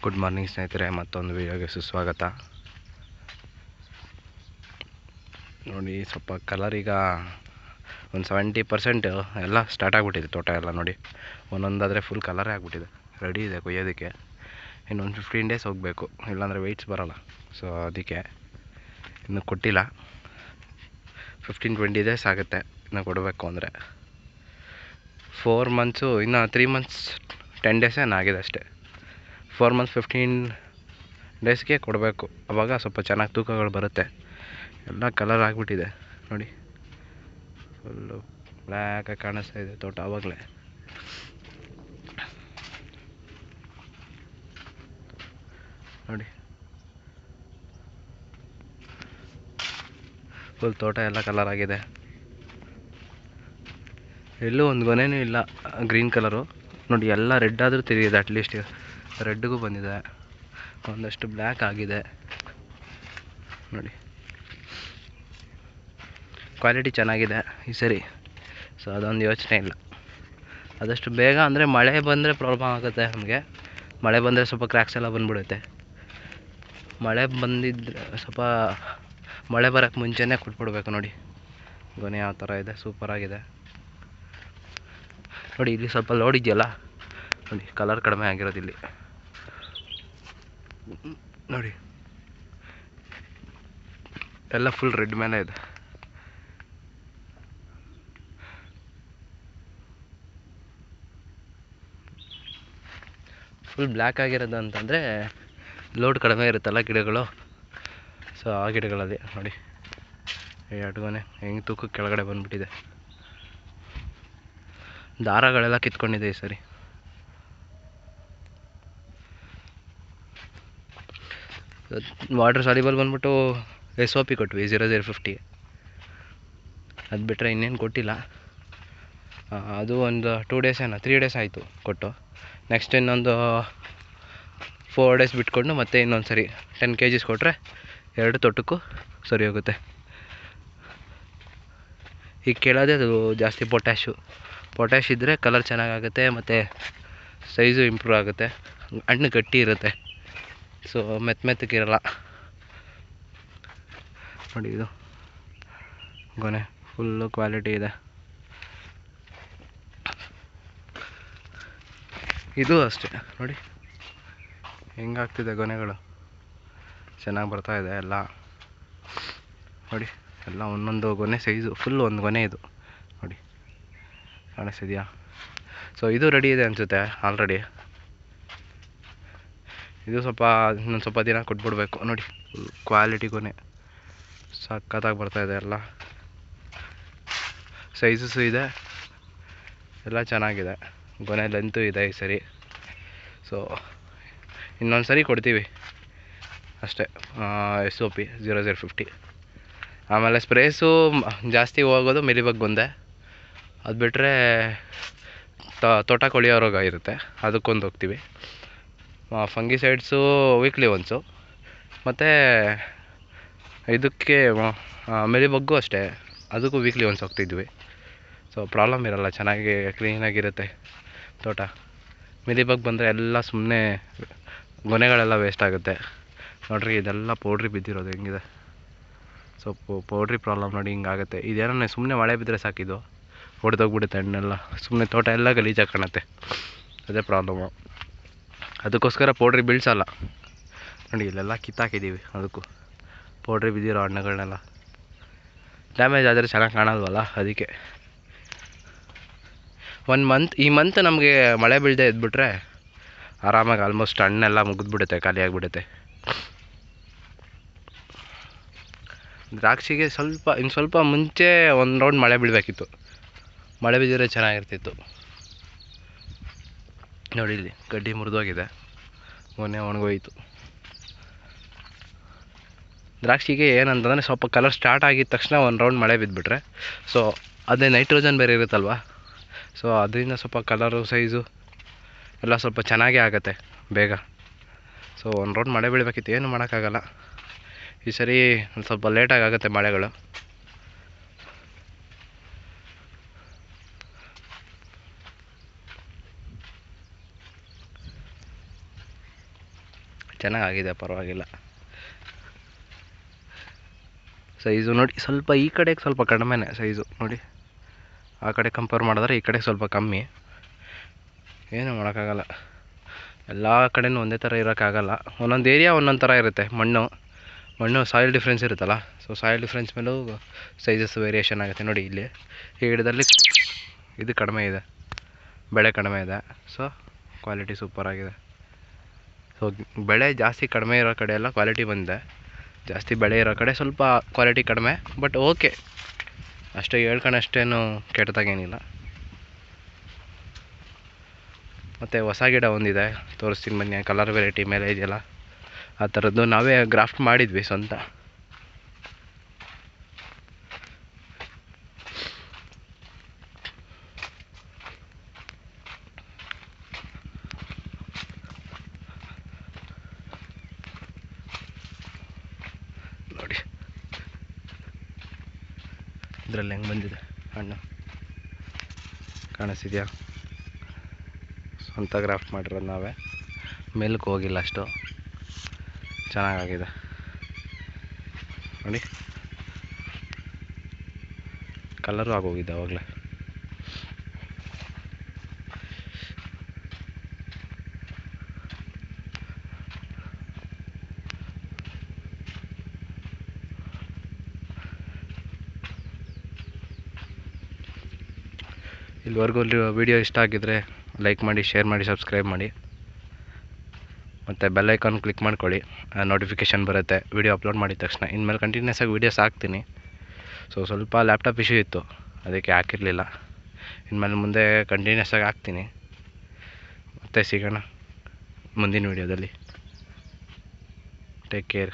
Good morning ಸ್ನೇಹಿತರೆ, ಮತ್ತೊಂದು ವೀಡಿಯೋಗೆ ಸುಸ್ವಾಗತ. ನೋಡಿ, ಸ್ವಲ್ಪ ಕಲರ್ ಈಗ ಒಂದು 70% ಎಲ್ಲ ಸ್ಟಾರ್ಟ್ ಆಗಿಬಿಟ್ಟಿದೆ. ತೋಟ ಎಲ್ಲ ನೋಡಿ, ಒಂದೊಂದಾದರೆ ಫುಲ್ ಕಲರೇ ಆಗಿಬಿಟ್ಟಿದೆ. ರೆಡಿ ಇದೆ ಕೊಯ್ಯೋದಕ್ಕೆ. ಇನ್ನೊಂದು 15 ಡೇಸ್ ಹೋಗಬೇಕು, ಇಲ್ಲಾಂದರೆ ವೆಯ್ಟ್ಸ್ ಬರೋಲ್ಲ. ಸೊ ಅದಕ್ಕೆ ಇನ್ನು ಕೊಟ್ಟಿಲ್ಲ. 15-20 ಡೇಸ್ ಆಗುತ್ತೆ ಇನ್ನು ಕೊಡಬೇಕು ಅಂದರೆ. 4 ಮಂತ್ಸು, ಇನ್ನು 3 ಮಂತ್ಸ್ 10 ಡೇಸ್ ಏನಾಗಿದೆ ಅಷ್ಟೇ. 4 ಮಂತ್ಸ್ 15 ಡೇಸ್ಗೆ ಕೊಡಬೇಕು. ಆವಾಗ ಸ್ವಲ್ಪ ಚೆನ್ನಾಗಿ ತೂಕಗಳು ಬರುತ್ತೆ. ಎಲ್ಲ ಕಲರ್ ಆಗಿಬಿಟ್ಟಿದೆ ನೋಡಿ, ಫುಲ್ಲು ಬ್ಲ್ಯಾಕಾಗಿ ಕಾಣಿಸ್ತಾ ಇದೆ ತೋಟ. ಆವಾಗಲೇ ನೋಡಿ, ಫುಲ್ ತೋಟ ಎಲ್ಲ ಕಲರ್ ಆಗಿದೆ. ಎಲ್ಲೂ ಒಂದು ಗೊನೆನೂ ಇಲ್ಲ ಗ್ರೀನ್ ಕಲರು. ನೋಡಿ, ಎಲ್ಲ ರೆಡ್ ಆದರೂ ತಿರುಗಿದೆ. ಅಟ್ಲೀಸ್ಟ್ ರೆಡ್ಗೂ ಬಂದಿದೆ, ಒಂದಷ್ಟು ಬ್ಲ್ಯಾಕ್ ಆಗಿದೆ ನೋಡಿ. ಕ್ವಾಲಿಟಿ ಚೆನ್ನಾಗಿದೆ ಈ ಸರಿ. ಸೊ ಅದೊಂದು ಯೋಚನೆ ಇಲ್ಲ. ಆದಷ್ಟು ಬೇಗ, ಅಂದರೆ ಮಳೆ ಬಂದರೆ ಪ್ರಾಬ್ಲಮ್ ಆಗುತ್ತೆ ನಮಗೆ. ಮಳೆ ಬಂದರೆ ಸ್ವಲ್ಪ ಕ್ರ್ಯಾಕ್ಸ್ ಎಲ್ಲ ಬಂದ್ಬಿಡುತ್ತೆ. ಮಳೆ ಬಂದಿದ್ರೆ ಸ್ವಲ್ಪ, ಮಳೆ ಬರೋಕ್ಕೆ ಮುಂಚೆನೇ ಕೊಟ್ಬಿಡ್ಬೇಕು. ನೋಡಿ ಗೊನೆ ಯಾವ ಥರ ಇದೆ, ಸೂಪರಾಗಿದೆ ನೋಡಿ. ಇಲ್ಲಿ ಸ್ವಲ್ಪ ಲೋಡ್ ಇದೆಯಲ್ಲ ನೋಡಿ, ಕಲರ್ ಕಡಿಮೆ ಆಗಿರೋದು ಇಲ್ಲಿ ನೋಡಿ. ಎಲ್ಲ ಫುಲ್ ರೆಡ್ ಮೇಲೆ ಇದೆ. ಫುಲ್ ಬ್ಲ್ಯಾಕ್ ಆಗಿರೋದು ಅಂತಂದರೆ ಲೋಡ್ ಕಡಿಮೆ ಇರುತ್ತಲ್ಲ ಗಿಡಗಳು. ಸೊ ಆ ಗಿಡಗಳಲ್ಲಿ ನೋಡಿ, ಎರಡು ಗೊನೆ ಹೆಂಗೆ ತೂಕ ಕೆಳಗಡೆ ಬಂದುಬಿಟ್ಟಿದೆ. ದಾರಗಳೆಲ್ಲ ಕಿತ್ಕೊಂಡಿದೆ ಈ ಸರಿ. ವಾಟರ್ ಸಾಲ್ಯುಬಲ್ ಬಂದ್ಬಿಟ್ಟು SOP ಕೊಟ್ವಿ 0050. ಅದು ಬಿಟ್ಟರೆ ಇನ್ನೇನು ಕೊಟ್ಟಿಲ್ಲ. ಅದು ಒಂದು 2 ಡೇಸ್ ಏನೋ 3 ಡೇಸ್ ಆಯಿತು ಕೊಟ್ಟು. ನೆಕ್ಸ್ಟ್ ಇನ್ನೊಂದು 4 ಡೇಸ್ ಬಿಟ್ಕೊಂಡು ಮತ್ತೆ ಇನ್ನೊಂದು ಸರಿ 10 kgs ಕೊಟ್ಟರೆ 2 ತೋಟಕ್ಕೂ ಸರಿ ಹೋಗುತ್ತೆ. ಈಗ ಕೇಳೋದೇ ಅದು ಜಾಸ್ತಿ ಪೊಟ್ಯಾಶ್ ಇದ್ದರೆ ಕಲರ್ ಚೆನ್ನಾಗಾಗುತ್ತೆ, ಮತ್ತು ಸೈಜು ಇಂಪ್ರೂವ್ ಆಗುತ್ತೆ, ಹಣ್ಣು ಗಟ್ಟಿ ಇರುತ್ತೆ. ಸೊ ಮೆತ್ತಗಿರಲ್ಲ ನೋಡಿ. ಇದು ಗೊನೆ ಫುಲ್ಲು ಕ್ವಾಲಿಟಿ ಇದೆ. ಇದು ಅಷ್ಟೇ ನೋಡಿ, ಹೆಂಗಾಗ್ತಿದೆ ಗೊನೆಗಳು, ಚೆನ್ನಾಗಿ ಬರ್ತಾಯಿದೆ ಎಲ್ಲ ನೋಡಿ. ಎಲ್ಲ ಒಂದೊಂದು ಗೊನೆ ಸೈಜು, ಫುಲ್ ಒಂದು ಗೊನೆ ಇದು ನೋಡಿ, ಕಾಣಿಸ್ತಿದೆಯಾ? ಸೊ ಇದು ರೆಡಿ ಇದೆ ಅನಿಸುತ್ತೆ ಆಲ್ರೆಡಿ. ಇದು ಇನ್ನೊಂದು ಸ್ವಲ್ಪ ದಿನ ಕೊಟ್ಬಿಡ್ಬೇಕು ನೋಡಿ. ಫುಲ್ ಕ್ವಾಲಿಟಿ ಗೊನೆ, ಸಖತ್ತಾಗಿ ಬರ್ತಾಯಿದೆ. ಎಲ್ಲ ಸೈಜಸ್ಸು ಇದೆ, ಎಲ್ಲ ಚೆನ್ನಾಗಿದೆ. ಗೊನೆ ಲೆಂತು ಇದೆ ಈ ಸರಿ. ಸೊ ಇನ್ನೊಂದು ಸರಿ ಕೊಡ್ತೀವಿ ಅಷ್ಟೇ, SOP 0050. ಆಮೇಲೆ ಸ್ಪ್ರೇಸು ಜಾಸ್ತಿ ಹೋಗೋದು ಮಿಲಿಬಗ್ ಒಂದೇ. ಅದು ಬಿಟ್ಟರೆ ತೋಟ ಕೊಳೆಯೋ ರೋಗ ಇರುತ್ತೆ, ಅದಕ್ಕೊಂದು ಹೋಗ್ತೀವಿ. ಫಂಗಿಸೈಡ್ಸು ವೀಕ್ಲಿ ಒನ್ಸು, ಮತ್ತು ಇದಕ್ಕೆ ಮಿಲಿಬಗ್ಗು ಅಷ್ಟೇ, ಅದಕ್ಕೂ ವೀಕ್ಲಿ ಒನ್ಸ್ ಹೋಗ್ತಿದ್ವಿ. ಸೊ ಪ್ರಾಬ್ಲಮ್ ಇರೋಲ್ಲ, ಚೆನ್ನಾಗಿ ಕ್ಲೀನಾಗಿರುತ್ತೆ ತೋಟ. ಮಿಲಿಬಗ್ ಬಂದರೆ ಎಲ್ಲ ಸುಮ್ಮನೆ ಗೊನೆಗಳೆಲ್ಲ ವೇಸ್ಟ್ ಆಗುತ್ತೆ ನೋಡ್ರಿ. ಇದೆಲ್ಲ ಪೌಡ್ರಿ ಬಿದ್ದಿರೋದು ಹೆಂಗಿದೆ. ಸೊ ಪೌಡ್ರಿ ಪ್ರಾಬ್ಲಮ್ ನೋಡಿ, ಹಿಂಗಾಗುತ್ತೆ. ಇದೇನೋ ಸುಮ್ಮನೆ ಮಳೆ ಬಿದ್ದರೆ ಸಾಕಿದ್ದು ಹೊಡೆದೋಗ್ಬಿಡುತ್ತೆ ಹಣ್ಣೆಲ್ಲ, ಸುಮ್ಮನೆ ತೋಟ ಎಲ್ಲ ಗಲೀಜಾಗಿ ಕಾಣುತ್ತೆ. ಅದೇ ಪ್ರಾಬ್ಲಮ್ಮು. ಅದಕ್ಕೋಸ್ಕರ ಪೌಡ್ರಿ ಬೀಳ್ಸಲ್ಲ ನೋಡಿ. ಇಲ್ಲೆಲ್ಲ ಕಿತ್ತಾಕಿದ್ದೀವಿ, ಅದಕ್ಕೂ ಪೌಡ್ರಿ ಬಿದ್ದಿರೋ ಹಣ್ಣುಗಳನ್ನೆಲ್ಲ. ಡ್ಯಾಮೇಜ್ ಆದರೆ ಚೆನ್ನಾಗಿ ಕಾಣಲ್ವಲ್ಲ, ಅದಕ್ಕೆ. ಈ ಮಂತ್ ನಮಗೆ ಮಳೆ ಬೀಳದೆ ಇದ್ಬಿಟ್ರೆ ಆರಾಮಾಗಿ ಆಲ್ಮೋಸ್ಟ್ ಹಣ್ಣೆಲ್ಲ ಮುಗಿದ್ಬಿಡುತ್ತೆ, ಖಾಲಿಯಾಗಿಬಿಡುತ್ತೆ. ದ್ರಾಕ್ಷಿಗೆ ಇನ್ನು ಸ್ವಲ್ಪ ಮುಂಚೆ ಒಂದು ರೌಂಡ್ ಮಳೆ ಬೀಳಬೇಕಿತ್ತು. ಮಳೆ ಬಿದ್ದಿದ್ರೆ ಚೆನ್ನಾಗಿರ್ತಿತ್ತು ನೋಡಿ. ಇಲ್ಲಿ ಗಡ್ಡಿ ಮುರಿದೋಗಿದೆ, ಮೊನ್ನೆ ಒಣಗೋಯ್ತು. ದ್ರಾಕ್ಷಿಗೆ ಏನಂತಂದರೆ ಸ್ವಲ್ಪ ಕಲರ್ ಸ್ಟಾರ್ಟ್ ಆಗಿದ ತಕ್ಷಣ ಒಂದು ರೌಂಡ್ ಮಳೆ ಬಿದ್ದುಬಿಟ್ರೆ, ಸೊ ಅದೇ ನೈಟ್ರೋಜನ್ ಬೇರೆ ಇರುತ್ತಲ್ವ, ಸೊ ಅದರಿಂದ ಸ್ವಲ್ಪ ಕಲರು ಸೈಜು ಎಲ್ಲ ಸ್ವಲ್ಪ ಚೆನ್ನಾಗೇ ಆಗುತ್ತೆ ಬೇಗ. ಸೊ ಒಂದು ರೌಂಡ್ ಮಳೆ ಬೀಳಬೇಕಿತ್ತು, ಏನು ಮಾಡೋಕ್ಕಾಗಲ್ಲ. ಈ ಸರಿ ಒಂದು ಸ್ವಲ್ಪ ಲೇಟಾಗಿ ಆಗುತ್ತೆ ಮಳೆಗಳು. ಚೆನ್ನಾಗಾಗಿದೆ, ಪರವಾಗಿಲ್ಲ. ಸೈಜು ನೋಡಿ ಸ್ವಲ್ಪ ಈ ಕಡೆಗೆ ಸ್ವಲ್ಪ ಕಡಿಮೆನೇ ಸೈಜು ನೋಡಿ, ಆ ಕಡೆ ಕಂಪೇರ್ ಮಾಡಿದ್ರೆ ಈ ಕಡೆ ಸ್ವಲ್ಪ ಕಮ್ಮಿ. ಏನು ಮಾಡೋಕ್ಕಾಗಲ್ಲ, ಎಲ್ಲ ಕಡೆನೂ ಒಂದೇ ಥರ ಇರೋಕ್ಕಾಗಲ್ಲ. ಒಂದೊಂದು ಏರಿಯಾ ಒಂದೊಂದು ಥರ ಇರುತ್ತೆ. ಮಣ್ಣು ಸಾಯಿಲ್ ಡಿಫ್ರೆನ್ಸ್ ಇರುತ್ತಲ್ಲ, ಸೊ ಸಾಯಿಲ್ ಡಿಫ್ರೆನ್ಸ್ ಮೇಲೂ ಸೈಜಸ್ ವೇರಿಯೇಷನ್ ಆಗುತ್ತೆ. ನೋಡಿ ಇಲ್ಲಿ ಈ ಗಿಡದಲ್ಲಿ ಇದು ಕಡಿಮೆ ಇದೆ, ಬೆಳೆ ಕಡಿಮೆ ಇದೆ, ಸೊ ಕ್ವಾಲಿಟಿ ಸೂಪರಾಗಿದೆ. ಸೊ ಬೆಳೆ ಜಾಸ್ತಿ ಕಡಿಮೆ ಇರೋ ಕಡೆ ಎಲ್ಲ ಕ್ವಾಲಿಟಿ ಬಂದಿದೆ, ಜಾಸ್ತಿ ಬೆಳೆ ಇರೋ ಕಡೆ ಸ್ವಲ್ಪ ಕ್ವಾಲಿಟಿ ಕಡಿಮೆ. ಬಟ್ ಓಕೆ, ಅಷ್ಟೇ ಹೇಳ್ಕೊಳಷ್ಟೇನು ಕೆಟ್ಟದಾಗೇನಿಲ್ಲ. ಮತ್ತು ಹೊಸ ಗಿಡ ಒಂದಿದೆ, ತೋರಿಸ್ತೀನಿ ಬನ್ನಿ. ಕಲರ್ ವೆರೈಟಿ ಮೇಲೆ ಇದೆಯಲ್ಲ, ಆ ಥರದ್ದು ನಾವೇ ಗ್ರಾಫ್ಟ್ ಮಾಡಿದ್ವಿ ಸ್ವಂತ. ನೋಡಿ ಇದರಲ್ಲಿ ಹೆಂಗೆ ಬಂದಿದೆ ಹಣ್ಣು, ಕಾಣಿಸ್ತಿದೆಯಾ? ಸ್ವಂತ ಗ್ರಾಫ್ಟ್ ಮಾಡಿರೋದು ನಾವೇ, ಮೇಲಕ್ಕೆ ಹೋಗಿಲ್ಲ, ಅಷ್ಟು ಚೆನ್ನಾಗಾಗಿದೆ ನೋಡಿ. ಕಲರು ಆಗೋಗಿದೆ ಆವಾಗಲೇ. ಇಲ್ಲಿವರೆಗೂ ವಿಡಿಯೋ ಇಷ್ಟ ಆಗಿದ್ದರೆ ಲೈಕ್ ಮಾಡಿ, ಶೇರ್ ಮಾಡಿ, ಸಬ್ಸ್ಕ್ರೈಬ್ ಮಾಡಿ, ಮತ್ತು ಬೆಲ್ ಐಕಾನ್ ಕ್ಲಿಕ್ ಮಾಡ್ಕೊಳ್ಳಿ. ನೋಟಿಫಿಕೇಷನ್ ಬರುತ್ತೆ ವಿಡಿಯೋ ಅಪ್ಲೋಡ್ ಮಾಡಿದ ತಕ್ಷಣ. ಇನ್ಮೇಲೆ ಕಂಟಿನ್ಯೂಸ್ ಆಗಿ ವೀಡಿಯೋಸ್ ಹಾಕ್ತೀನಿ. ಸೊ ಸ್ವಲ್ಪ ಲ್ಯಾಪ್ಟಾಪ್ ಇಶ್ಯೂ ಇತ್ತು, ಅದಕ್ಕೆ ಹಾಕಿರಲಿಲ್ಲ. ಇನ್ಮೇಲೆ ಮುಂದೆ ಕಂಟಿನ್ಯೂಸ್ ಆಗಿ ಹಾಕ್ತೀನಿ. ಮತ್ತೆ ಸಿಗೋಣ ಮುಂದಿನ ವೀಡಿಯೋದಲ್ಲಿ. Take care.